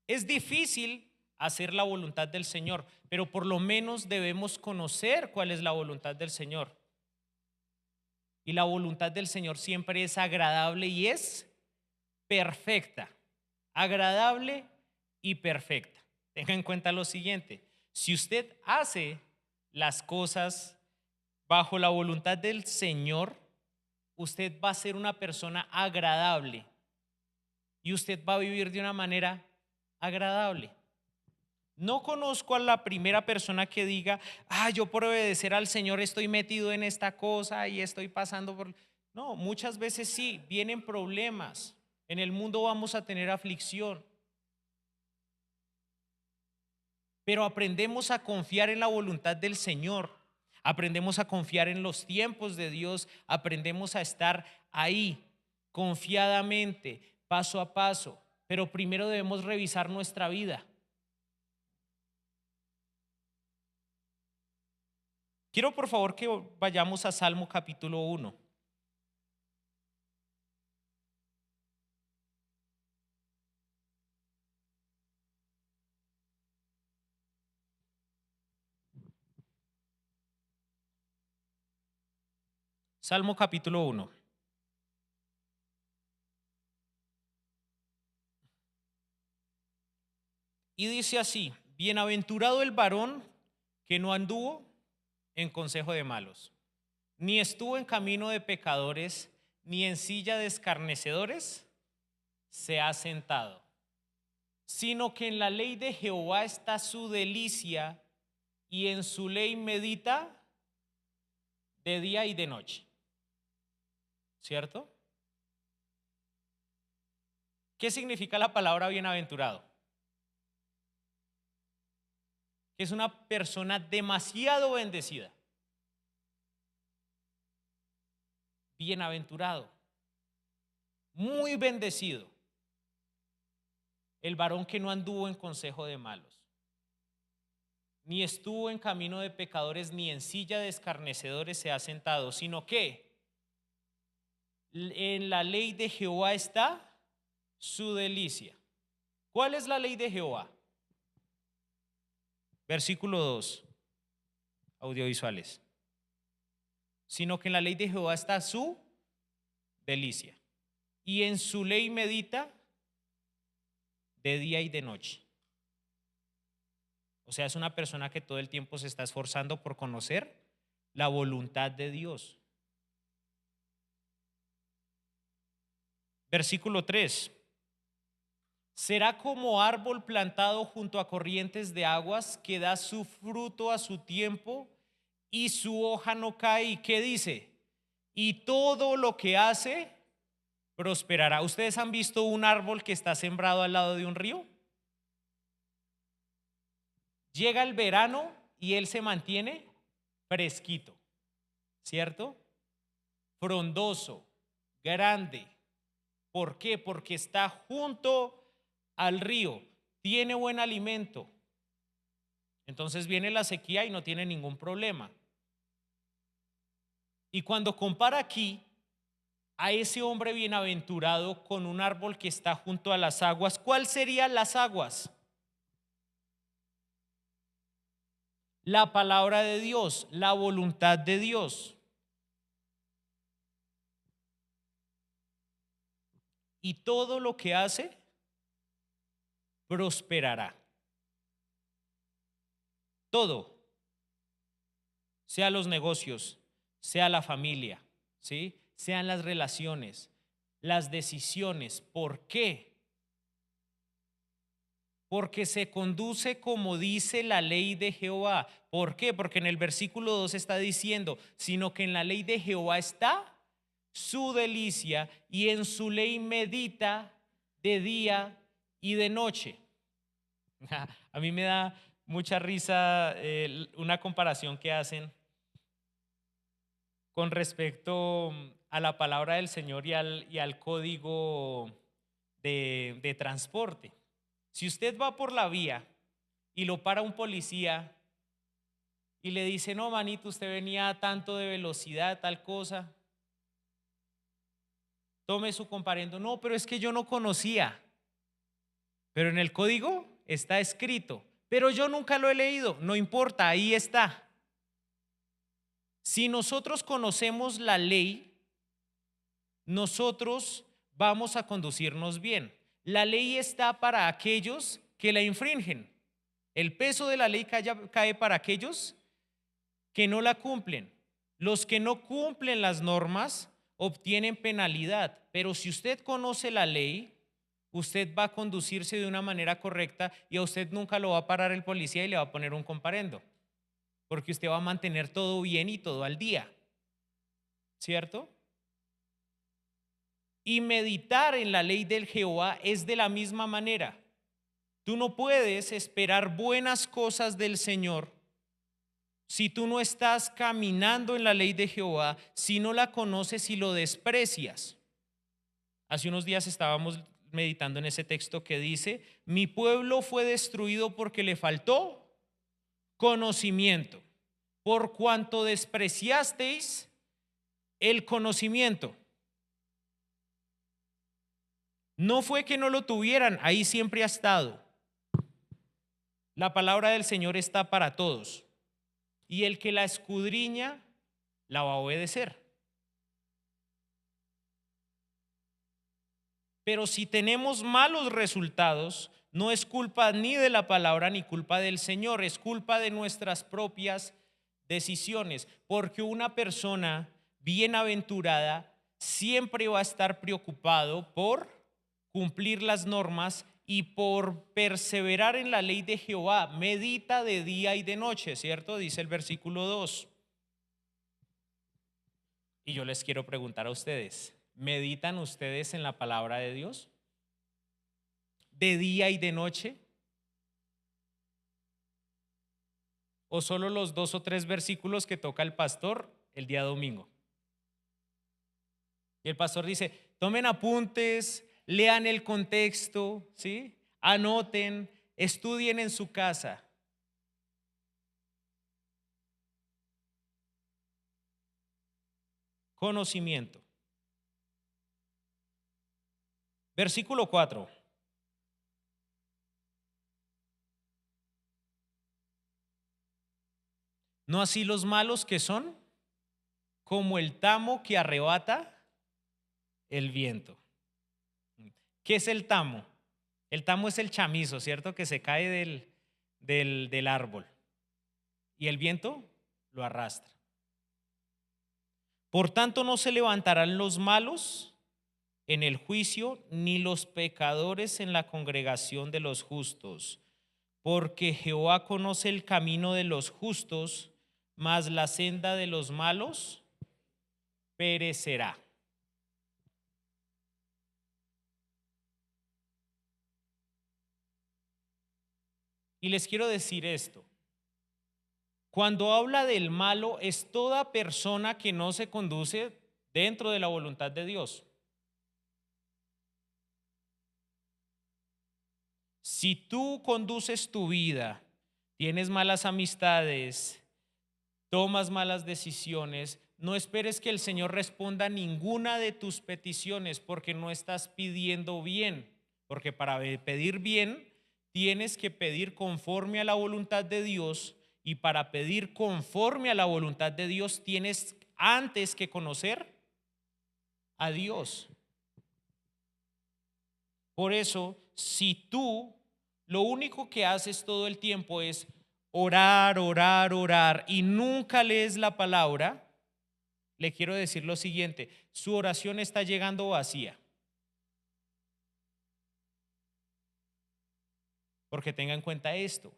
A: Es difícil hacer la voluntad del Señor, pero por lo menos debemos conocer cuál es la voluntad del Señor. Y la voluntad del Señor siempre es agradable y es perfecta. Agradable y perfecta. Tenga en cuenta lo siguiente: si usted hace las cosas bajo la voluntad del Señor, usted va a ser una persona agradable y usted va a vivir de una manera agradable. No conozco a la primera persona que diga, yo por obedecer al Señor estoy metido en esta cosa y estoy pasando por... No, muchas veces sí, vienen problemas. En el mundo vamos a tener aflicción. Pero aprendemos a confiar en la voluntad del Señor. Aprendemos a confiar en los tiempos de Dios. Aprendemos a estar ahí confiadamente, paso a paso. Pero primero debemos revisar nuestra vida. Quiero por favor que vayamos a Salmo capítulo 1. Salmo capítulo 1. Y dice así: bienaventurado el varón que no anduvo en consejo de malos, ni estuvo en camino de pecadores, ni en silla de escarnecedores se ha sentado, sino que en la ley de Jehová está su delicia, y en su ley medita de día y de noche. ¿Cierto? ¿Qué significa la palabra bienaventurado? Que es una persona demasiado bendecida. Bienaventurado, muy bendecido, el varón que no anduvo en consejo de malos, ni estuvo en camino de pecadores, ni en silla de escarnecedores se ha sentado, sino que en la ley de Jehová está su delicia. ¿Cuál es la ley de Jehová? Versículo 2, audiovisuales. Sino que en la ley de Jehová está su delicia, y en su ley medita de día y de noche. O sea, es una persona que todo el tiempo se está esforzando por conocer la voluntad de Dios. Versículo 3. Será como árbol plantado junto a corrientes de aguas, que da su fruto a su tiempo y su hoja no cae. ¿Y qué dice? Y todo lo que hace prosperará. ¿Ustedes han visto un árbol que está sembrado al lado de un río? Llega el verano y él se mantiene fresquito, ¿cierto? Frondoso, grande. ¿Por qué? Porque está junto al río, tiene buen alimento. Entonces viene la sequía y no tiene ningún problema. Y cuando compara aquí a ese hombre bienaventurado con un árbol que está junto a las aguas, ¿cuál serían las aguas? La palabra de Dios, la voluntad de Dios. Y todo lo que hace prosperará. Todo, sea los negocios, sea la familia, ¿sí? Sean las relaciones, las decisiones. ¿Por qué? Porque se conduce como dice la ley de Jehová. ¿Por qué? Porque en el versículo 2 está diciendo, sino que en la ley de Jehová está su delicia y en su ley medita de día y de noche. A mí me da mucha risa una comparación que hacen con respecto a la palabra del Señor y al código de transporte. Si usted va por la vía y lo para un policía y le dice, no, manito, usted venía a tanto de velocidad, tal cosa, tome su comparendo. No, pero es que yo no conocía. Pero en el código está escrito. Pero yo nunca lo he leído. No importa, ahí está. Si nosotros conocemos la ley, nosotros vamos a conducirnos bien. La ley está para aquellos que la infringen. El peso de la ley cae para aquellos que no la cumplen. Los que no cumplen las normas obtienen penalidad, pero si usted conoce la ley, usted va a conducirse de una manera correcta y a usted nunca lo va a parar el policía y le va a poner un comparendo, porque usted va a mantener todo bien y todo al día, ¿cierto? Y meditar en la ley del Jehová es de la misma manera. Tú no puedes esperar buenas cosas del Señor si tú no estás caminando en la ley de Jehová, si no la conoces y lo desprecias. Hace unos días estábamos meditando en ese texto que dice, mi pueblo fue destruido porque le faltó conocimiento, por cuanto despreciasteis el conocimiento. No fue que no lo tuvieran, ahí siempre ha estado. La palabra del Señor está para todos. Y el que la escudriña, la va a obedecer. Pero si tenemos malos resultados, no es culpa ni de la palabra ni culpa del Señor, es culpa de nuestras propias decisiones. Porque una persona bienaventurada siempre va a estar preocupado por cumplir las normas y por perseverar en la ley de Jehová. Medita de día y de noche, ¿cierto? Dice el versículo 2. Y yo les quiero preguntar a ustedes, ¿meditan ustedes en la palabra de Dios? ¿De día y de noche? ¿O solo los 2 o 3 versículos que toca el pastor el día domingo? Y el pastor dice, tomen apuntes, lean el contexto, ¿sí? Anoten, estudien en su casa. Conocimiento. Versículo 4. No así los malos que son como el tamo que arrebata el viento. ¿Qué es el tamo? El tamo es el chamizo, ¿cierto? Que se cae del árbol. Y el viento lo arrastra. Por tanto, no se levantarán los malos en el juicio, ni los pecadores en la congregación de los justos. Porque Jehová conoce el camino de los justos, mas la senda de los malos perecerá. Y les quiero decir esto. Cuando habla del malo, es toda persona que no se conduce dentro de la voluntad de Dios. Si tú conduces tu vida, tienes malas amistades, tomas malas decisiones, no esperes que el Señor responda a ninguna de tus peticiones porque no estás pidiendo bien. Porque para pedir bien, tienes que pedir conforme a la voluntad de Dios, y para pedir conforme a la voluntad de Dios tienes antes que conocer a Dios. Por eso, si tú lo único que haces todo el tiempo es orar, orar, orar y nunca lees la palabra, le quiero decir lo siguiente: su oración está llegando vacía. Porque tenga en cuenta esto: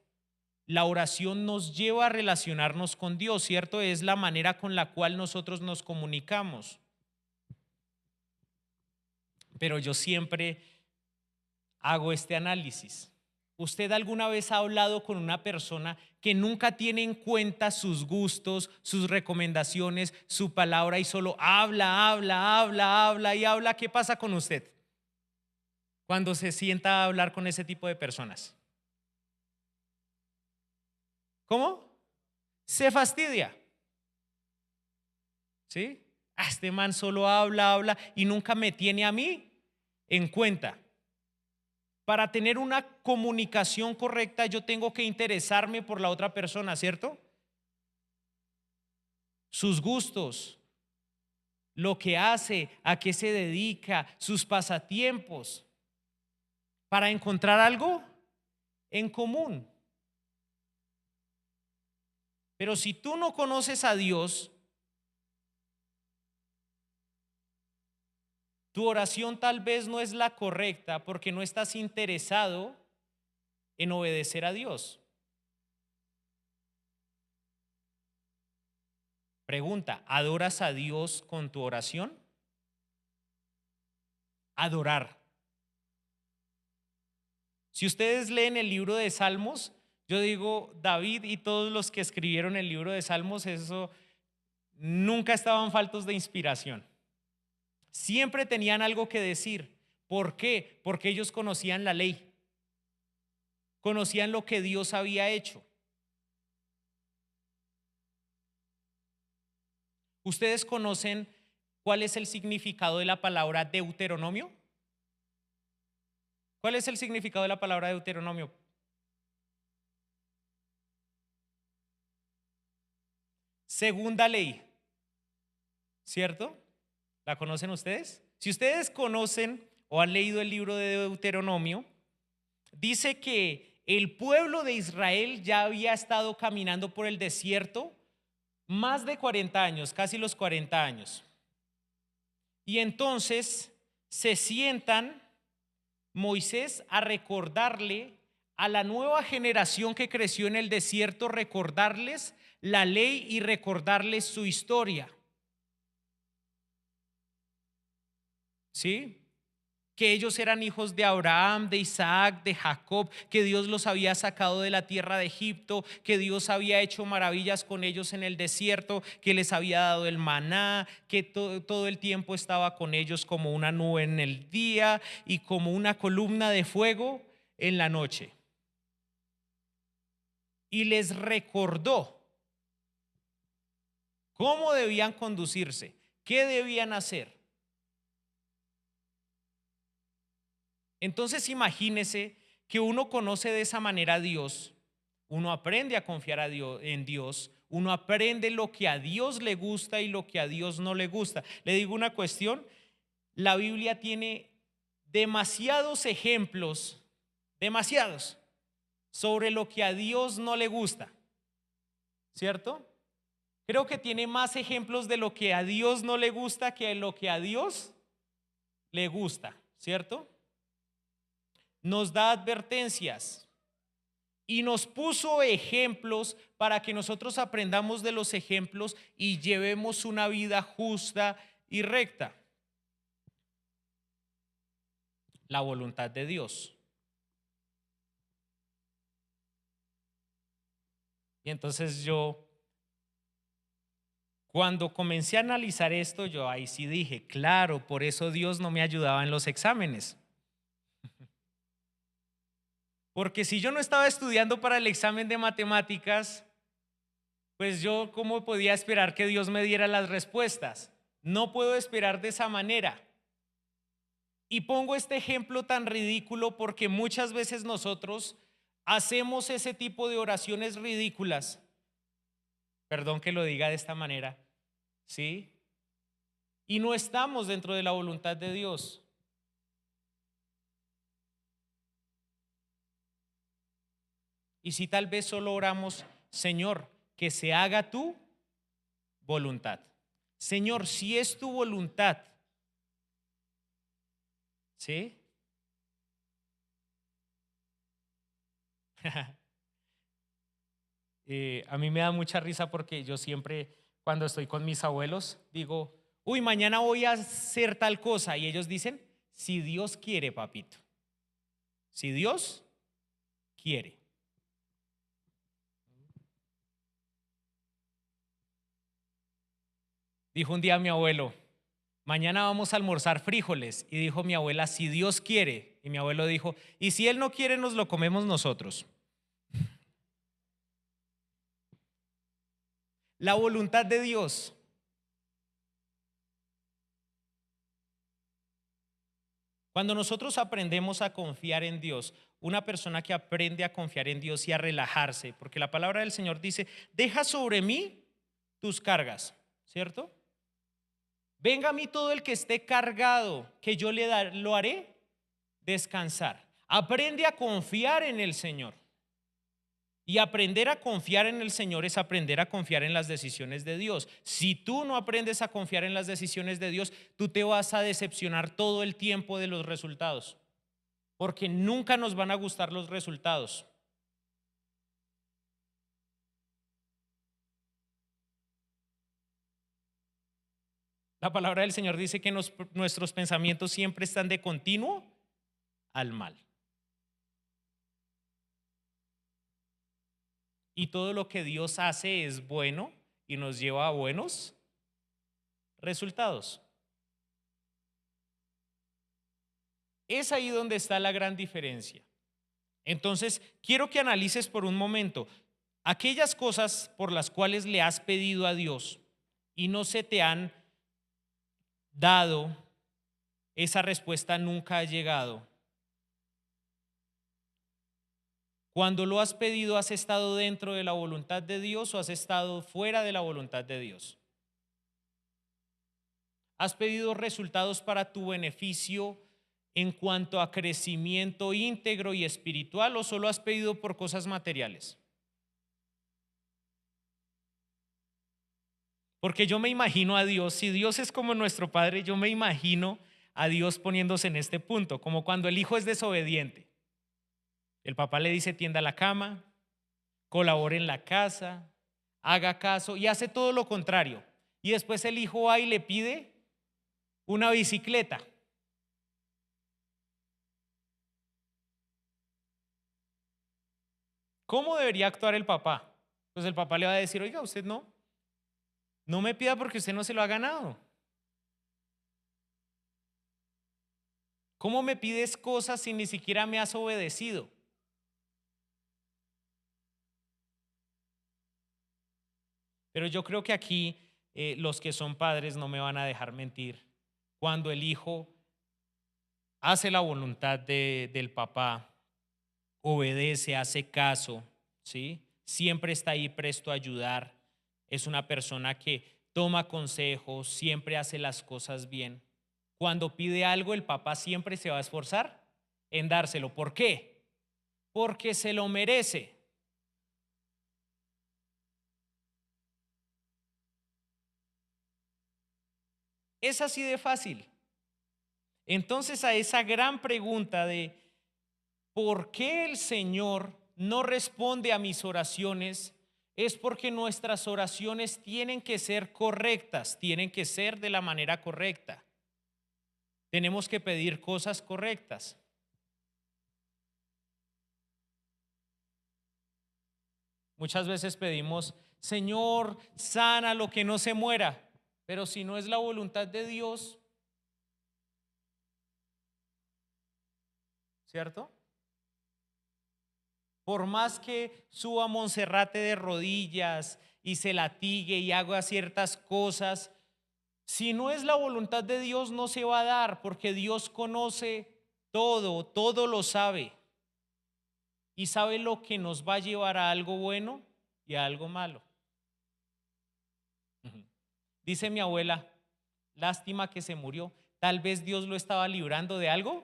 A: la oración nos lleva a relacionarnos con Dios, ¿cierto? Es la manera con la cual nosotros nos comunicamos. Pero yo siempre hago este análisis. ¿Usted alguna vez ha hablado con una persona que nunca tiene en cuenta sus gustos, sus recomendaciones, su palabra, y solo habla, habla, habla, habla y habla? ¿Qué pasa con usted cuando se sienta a hablar con ese tipo de personas? ¿Cómo? Se fastidia. ¿Sí? Este man solo habla, habla y nunca me tiene a mí en cuenta. Para tener una comunicación correcta, yo tengo que interesarme por la otra persona, ¿cierto? Sus gustos, lo que hace, a qué se dedica, sus pasatiempos, para encontrar algo en común. Pero si tú no conoces a Dios, tu oración tal vez no es la correcta porque no estás interesado en obedecer a Dios. Pregunta: ¿adoras a Dios con tu oración? Adorar. Si ustedes leen el libro de Salmos, yo digo, David y todos los que escribieron el libro de Salmos, eso nunca estaban faltos de inspiración. Siempre tenían algo que decir. ¿Por qué? Porque ellos conocían la ley, conocían lo que Dios había hecho. ¿Ustedes conocen cuál es el significado de la palabra Deuteronomio? ¿Cuál es el significado de la palabra Deuteronomio? Segunda ley, ¿cierto? ¿La conocen ustedes? Si ustedes conocen o han leído el libro de Deuteronomio, dice que el pueblo de Israel ya había estado caminando por el desierto más de 40 años, casi los 40 años. Y entonces se sientan Moisés a recordarle a la nueva generación que creció en el desierto, recordarles la ley y recordarles su historia. ¿Sí? Que ellos eran hijos de Abraham, de Isaac, de Jacob, que Dios los había sacado de la tierra de Egipto, que Dios había hecho maravillas con ellos en el desierto, que les había dado el maná, que todo el tiempo estaba con ellos como una nube en el día y como una columna de fuego en la noche. Y les recordó cómo debían conducirse, qué debían hacer. Entonces imagínese que uno conoce de esa manera a Dios, uno aprende a confiar en Dios, uno aprende lo que a Dios le gusta y lo que a Dios no le gusta. Le digo una cuestión: la Biblia tiene demasiados ejemplos, demasiados, sobre lo que a Dios no le gusta, ¿cierto? Creo que tiene más ejemplos de lo que a Dios no le gusta que de lo que a Dios le gusta, ¿cierto? Nos da advertencias y nos puso ejemplos para que nosotros aprendamos de los ejemplos y llevemos una vida justa y recta. La voluntad de Dios. Y entonces yo, cuando comencé a analizar esto, yo ahí sí dije, claro, por eso Dios no me ayudaba en los exámenes. Porque si yo no estaba estudiando para el examen de matemáticas, pues yo cómo podía esperar que Dios me diera las respuestas. No puedo esperar de esa manera. Y pongo este ejemplo tan ridículo porque muchas veces nosotros hacemos ese tipo de oraciones ridículas. Perdón que lo diga de esta manera, ¿sí? Y no estamos dentro de la voluntad de Dios. Y si tal vez solo oramos, Señor, que se haga tu voluntad. Señor, si es tu voluntad, ¿sí? A mí me da mucha risa porque yo siempre, cuando estoy con mis abuelos, digo, uy, mañana voy a hacer tal cosa. Y ellos dicen, si Dios quiere, papito. Si Dios quiere. Dijo un día mi abuelo, mañana vamos a almorzar frijoles. Y dijo mi abuela, si Dios quiere. Y mi abuelo dijo, y si Él no quiere, nos lo comemos nosotros. La voluntad de Dios. Cuando nosotros aprendemos a confiar en Dios, una persona que aprende a confiar en Dios y a relajarse, porque la palabra del Señor dice, deja sobre mí tus cargas, ¿cierto? Venga a mí todo el que esté cargado, que yo lo haré descansar. Aprende a confiar en el Señor. Y aprender a confiar en el Señor es aprender a confiar en las decisiones de Dios. Si tú no aprendes a confiar en las decisiones de Dios, tú te vas a decepcionar todo el tiempo de los resultados, porque nunca nos van a gustar los resultados. La palabra del Señor dice que nuestros pensamientos siempre están de continuo al mal. Y todo lo que Dios hace es bueno y nos lleva a buenos resultados. Es ahí donde está la gran diferencia. Entonces, quiero que analices por un momento aquellas cosas por las cuales le has pedido a Dios y no se te han dado, esa respuesta nunca ha llegado. Cuando lo has pedido, ¿has estado dentro de la voluntad de Dios o has estado fuera de la voluntad de Dios? ¿Has pedido resultados para tu beneficio en cuanto a crecimiento íntegro y espiritual o solo has pedido por cosas materiales? Porque yo me imagino a Dios, si Dios es como nuestro Padre, yo me imagino a Dios poniéndose en este punto, como cuando el hijo es desobediente. El papá le dice tienda la cama, colabore en la casa, haga caso y hace todo lo contrario. Y después el hijo va y le pide una bicicleta. ¿Cómo debería actuar el papá? Pues el papá le va a decir, oiga, usted no me pida porque usted no se lo ha ganado. ¿Cómo me pides cosas si ni siquiera me has obedecido? Pero yo creo que aquí los que son padres no me van a dejar mentir. Cuando el hijo hace la voluntad del papá, obedece, hace caso, ¿sí? Siempre está ahí presto a ayudar. Es una persona que toma consejos, siempre hace las cosas bien. Cuando pide algo, el papá siempre se va a esforzar en dárselo. ¿Por qué? Porque se lo merece. Es así de fácil. Entonces a esa gran pregunta de ¿por qué el Señor no responde a mis oraciones? Es porque nuestras oraciones tienen que ser correctas, tienen que ser de la manera correcta. Tenemos que pedir cosas correctas. Muchas veces pedimos, Señor, sana lo que no se muera, pero si no es la voluntad de Dios, ¿cierto? Por más que suba a Monserrate de rodillas y se latigue y haga ciertas cosas, si no es la voluntad de Dios no se va a dar, porque Dios conoce todo, todo lo sabe y sabe lo que nos va a llevar a algo bueno y a algo malo. Ujú. Dice mi abuela, lástima que se murió. Tal vez Dios lo estaba librando de algo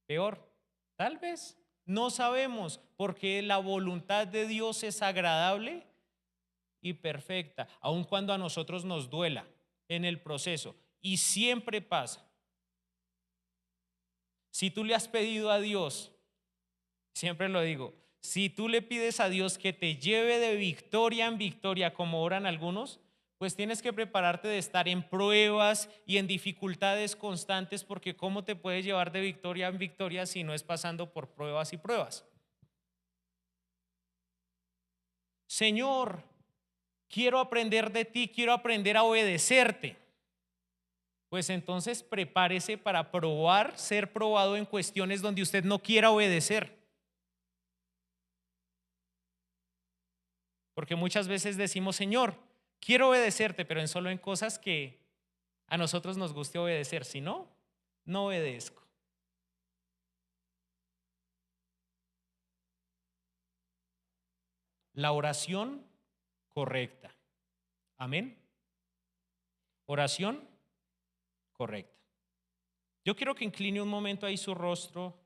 A: peor. Tal vez. No sabemos, porque la voluntad de Dios es agradable y perfecta, aun cuando a nosotros nos duela en el proceso. Y siempre pasa. Si tú le has pedido a Dios, siempre lo digo, si tú le pides a Dios que te lleve de victoria en victoria, como oran algunos, pues tienes que prepararte de estar en pruebas y en dificultades constantes, porque ¿cómo te puedes llevar de victoria en victoria si no es pasando por pruebas y pruebas? Señor, quiero aprender de ti, quiero aprender a obedecerte. Pues entonces prepárese para probar, ser probado en cuestiones donde usted no quiera obedecer. Porque muchas veces decimos, Señor, quiero obedecerte, pero solo en cosas que a nosotros nos guste obedecer. Si no, no obedezco. La oración correcta. Amén. Oración correcta. Yo quiero que incline un momento ahí su rostro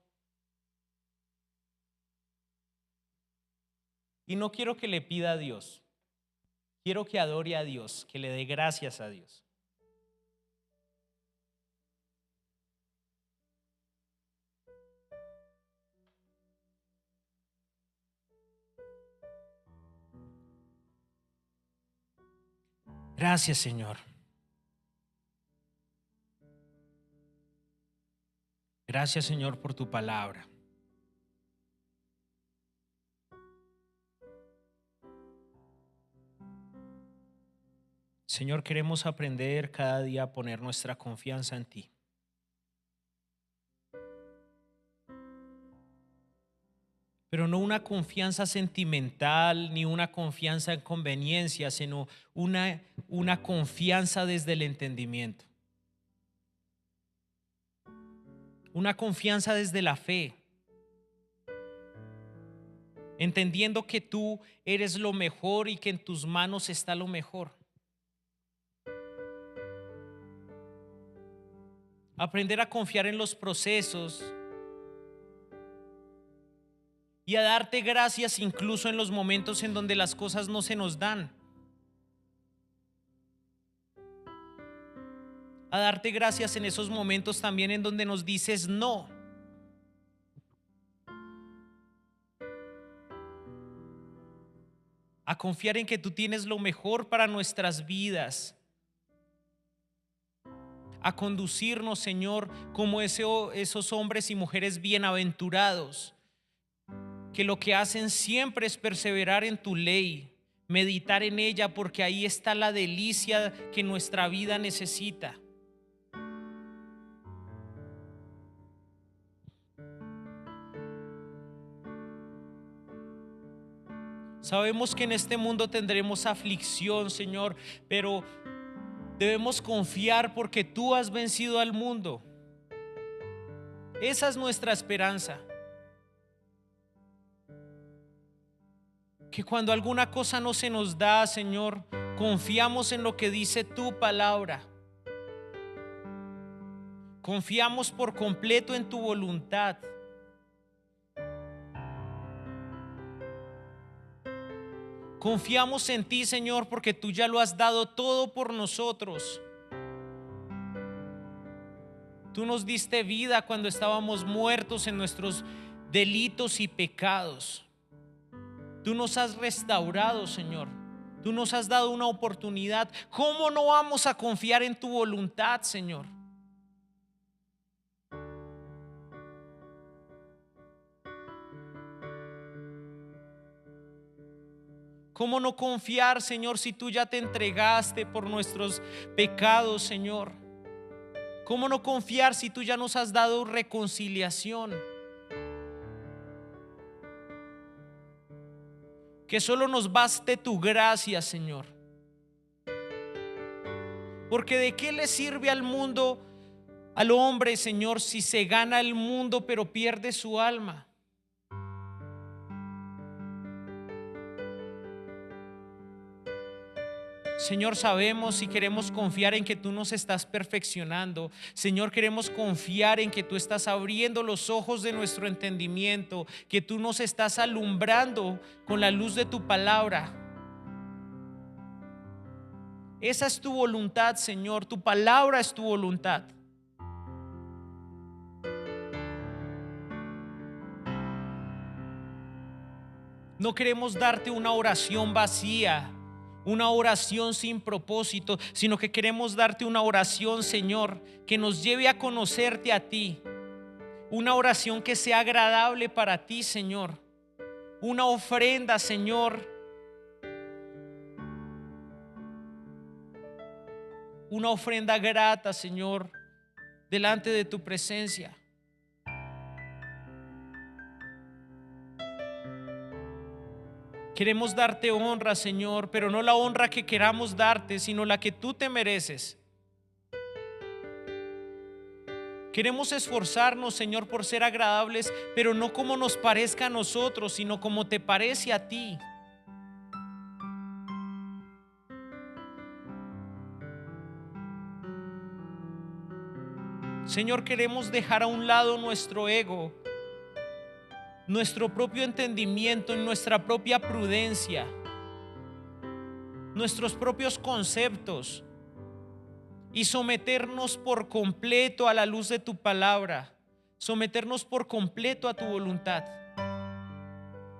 A: y no quiero que le pida a Dios. Quiero que adore a Dios, que le dé gracias a Dios. Gracias, Señor. Gracias, Señor, por tu palabra. Señor, queremos aprender cada día a poner nuestra confianza en ti. Pero no una confianza sentimental ni una confianza en conveniencia, sino una confianza desde el entendimiento. Una confianza desde la fe, entendiendo que tú eres lo mejor y que en tus manos está lo mejor. Aprender a confiar en los procesos y a darte gracias incluso en los momentos en donde las cosas no se nos dan. A darte gracias en esos momentos también en donde nos dices no. A confiar en que tú tienes lo mejor para nuestras vidas. A conducirnos, Señor, como esos hombres y mujeres bienaventurados, que lo que hacen siempre es perseverar en tu ley, meditar en ella, porque ahí está la delicia que nuestra vida necesita. Sabemos que en este mundo tendremos aflicción, Señor, pero debemos confiar porque tú has vencido al mundo. Esa es nuestra esperanza. Que cuando alguna cosa no se nos da, Señor, confiamos en lo que dice tu palabra. Confiamos por completo en tu voluntad. Confiamos en ti, Señor, porque tú ya lo has dado todo por nosotros. Tú nos diste vida cuando estábamos muertos en nuestros delitos y pecados. Tú nos has restaurado, Señor. Tú nos has dado una oportunidad. ¿Cómo no vamos a confiar en tu voluntad, Señor? ¿Cómo no confiar, Señor, si tú ya te entregaste por nuestros pecados, Señor? ¿Cómo no confiar si tú ya nos has dado reconciliación? Que solo nos baste tu gracia, Señor. Porque ¿de qué le sirve al mundo, al hombre, Señor, si se gana el mundo pero pierde su alma? Señor, sabemos y queremos confiar en que tú nos estás perfeccionando. Señor, queremos confiar en que tú estás abriendo los ojos de nuestro entendimiento, que tú nos estás alumbrando con la luz de tu palabra. Esa es tu voluntad, Señor. Tu palabra es tu voluntad. No queremos darte una oración vacía, una oración sin propósito, sino que queremos darte una oración, Señor, que nos lleve a conocerte a ti. Una oración que sea agradable para ti, Señor. Una ofrenda, Señor. Una ofrenda grata, Señor, delante de tu presencia. Queremos darte honra, Señor, pero no la honra que queramos darte, sino la que tú te mereces. Queremos esforzarnos, Señor, por ser agradables, pero no como nos parezca a nosotros, sino como te parece a ti. Señor, queremos dejar a un lado nuestro ego, nuestro propio entendimiento, nuestra propia prudencia, nuestros propios conceptos y someternos por completo a la luz de tu palabra, someternos por completo a tu voluntad.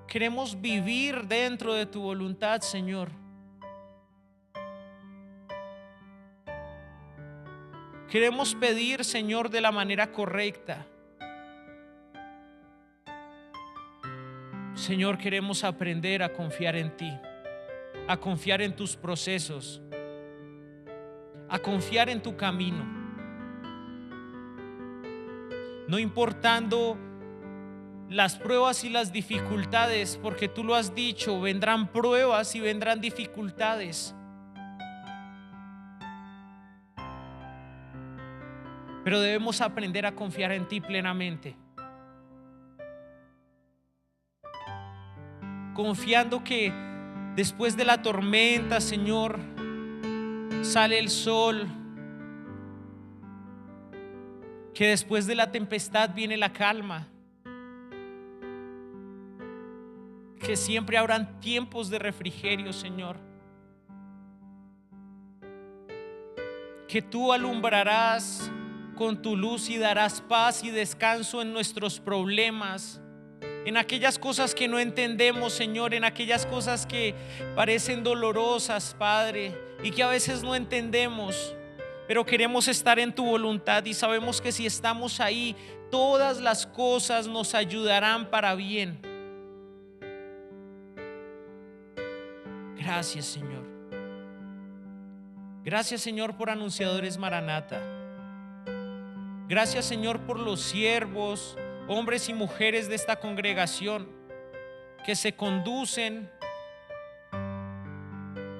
A: Queremos vivir dentro de tu voluntad, Señor. Queremos pedir, Señor, de la manera correcta. Señor, queremos aprender a confiar en ti, a confiar en tus procesos, a confiar en tu camino. No importando las pruebas y las dificultades, porque tú lo has dicho, vendrán pruebas y vendrán dificultades. Pero debemos aprender a confiar en ti plenamente. Confiando que después de la tormenta, Señor, sale el sol. Que después de la tempestad viene la calma. Que siempre habrán tiempos de refrigerio, Señor. Que tú alumbrarás con tu luz y darás paz y descanso en nuestros problemas, en aquellas cosas que no entendemos, Señor, en aquellas cosas que parecen dolorosas, Padre, y que a veces no entendemos, pero queremos estar en tu voluntad y sabemos que si estamos ahí, todas las cosas nos ayudarán para bien. Gracias, Señor. Gracias, Señor, por Anunciadores Maranata. Gracias, Señor, por los siervos, hombres y mujeres de esta congregación que se conducen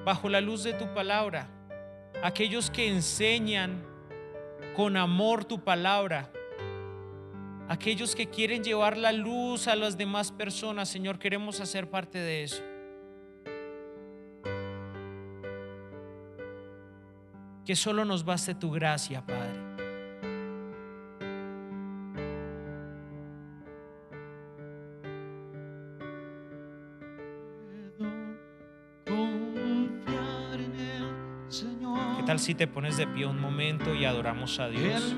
A: bajo la luz de tu palabra. Aquellos que enseñan con amor tu palabra. Aquellos que quieren llevar la luz a las demás personas, Señor, queremos hacer parte de eso. Que solo nos baste tu gracia, Padre. ¿Qué tal si te pones de pie un momento y adoramos a Dios?